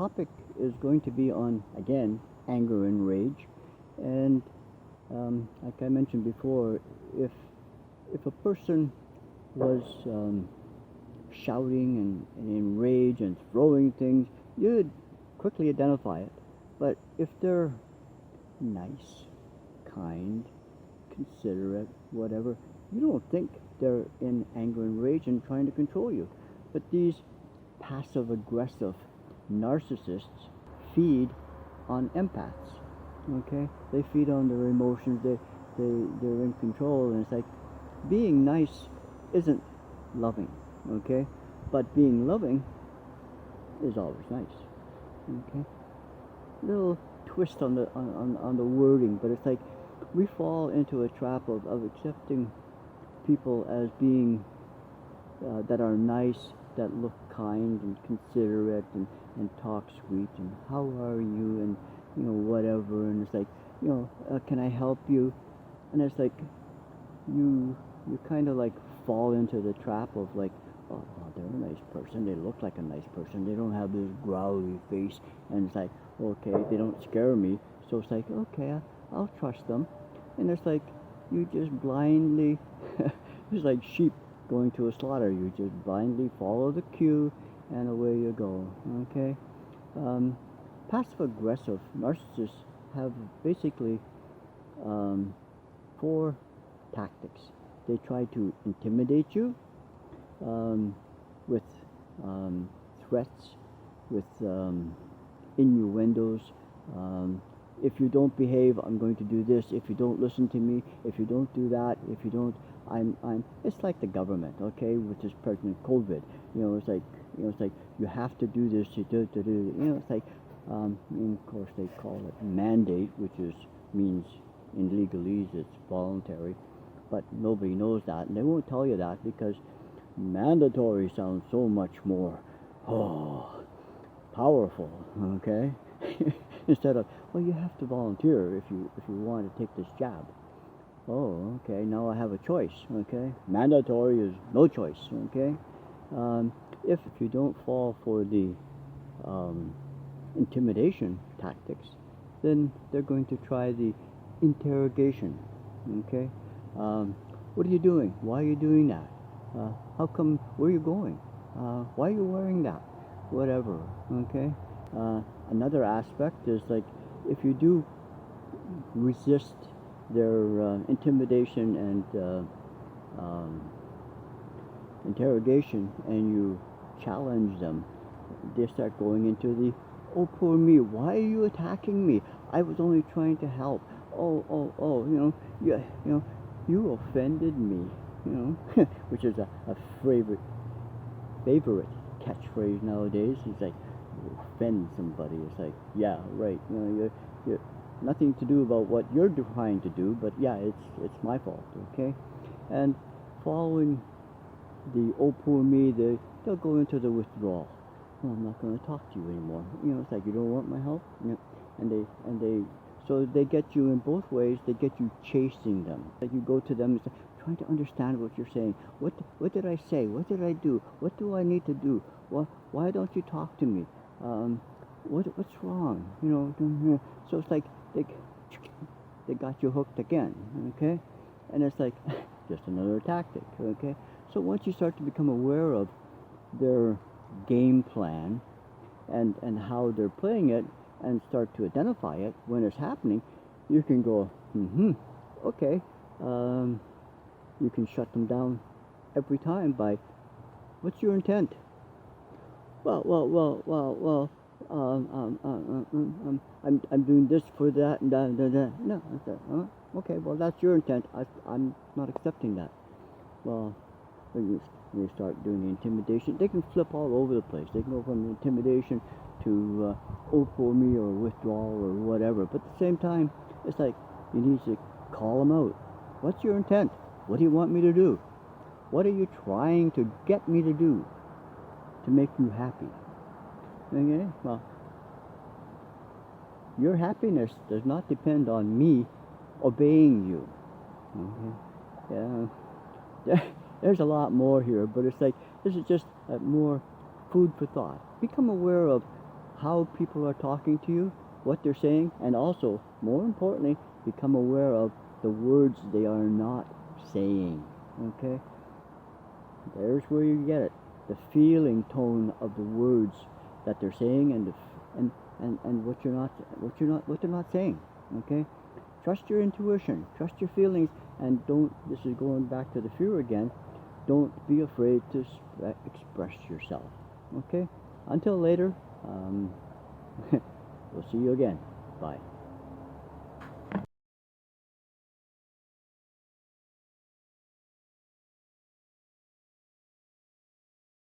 topic is going to be on, again, anger and rage. And like I mentioned before, if a person was shouting and in rage and throwing things, you'd quickly identify it. But if they're nice, kind, considerate, whatever, you don't think they're in anger and rage and trying to control you. But these passive-aggressive narcissists feed on empaths. Okay, they feed on their emotions. They're in control, and it's like being nice isn't loving. Okay, but being loving is always nice. Okay, little twist on the wording, but it's like we fall into a trap of accepting people as being that are nice, that look kind and considerate and talk sweet and how are you and whatever, and it's like can I help you, and it's like you kind of like fall into the trap of like, oh, they're a nice person, they look like a nice person, they don't have this growly face, and it's like, okay, they don't scare me, so it's like, okay, I'll trust them. And it's like you just blindly it's like sheep going to a slaughter, you just blindly follow the cue and away you go. Okay, passive-aggressive narcissists have basically 4 tactics. They try to intimidate you with threats, with innuendos. If you don't behave, I'm going to do this. If you don't listen to me, if you don't do that, if you don't, it's like the government, okay, with this President COVID. It's like, it's like you have to do this. It's like, and of course they call it mandate, which means in legalese it's voluntary, but nobody knows that, and they won't tell you that because mandatory sounds so much more powerful, okay? Instead of, well, you have to volunteer if you want to take this jab. Oh, okay, now I have a choice, okay? Mandatory is no choice, okay? If you don't fall for the intimidation tactics, then they're going to try the interrogation, okay? What are you doing? Why are you doing that? How come? Where are you going? Why are you wearing that? Whatever, okay? Another aspect is like if you do resist their intimidation and interrogation, and you challenge them, they start going into the, oh, poor me, why are you attacking me? I was only trying to help. Oh, you offended me, which is a favorite catchphrase nowadays. It's like, you offend somebody. It's like, yeah, right. You're nothing to do about what you're trying to do, but yeah, it's my fault, okay? And following the oh poor me, they'll go into the withdrawal. Oh, I'm not going to talk to you anymore. It's like, you don't want my help, and so they get you in both ways. They get you chasing them. Like you go to them and say, trying to understand what you're saying. What did I say? What did I do? What do I need to do? Why don't you talk to me? What's wrong? So it's like they got you hooked again, okay? And it's like just another tactic, okay? So once you start to become aware of their game plan and how they're playing it, and start to identify it when it's happening, you can go, okay. You can shut them down every time by, what's your intent? Well, I'm doing this for that and that. No, okay, well, that's your intent. I'm not accepting that. Well, when you start doing the intimidation, they can flip all over the place. They can go from intimidation to oh poor me or withdrawal or whatever. But at the same time, it's like you need to call them out. What's your intent? What do you want me to do? What are you trying to get me to do to make you happy? Okay, well, your happiness does not depend on me obeying you. Okay, yeah. There's a lot more here, but it's like, this is just more food for thought. Become aware of how people are talking to you, what they're saying, and also, more importantly, become aware of the words they are not saying. Okay? There's where you get it. The feeling tone of the words that they're saying, and what they're not saying. Okay? Trust your intuition, trust your feelings, and don't, this is going back to the fear again, don't be afraid to express yourself. Okay? Until later, we'll see you again. Bye.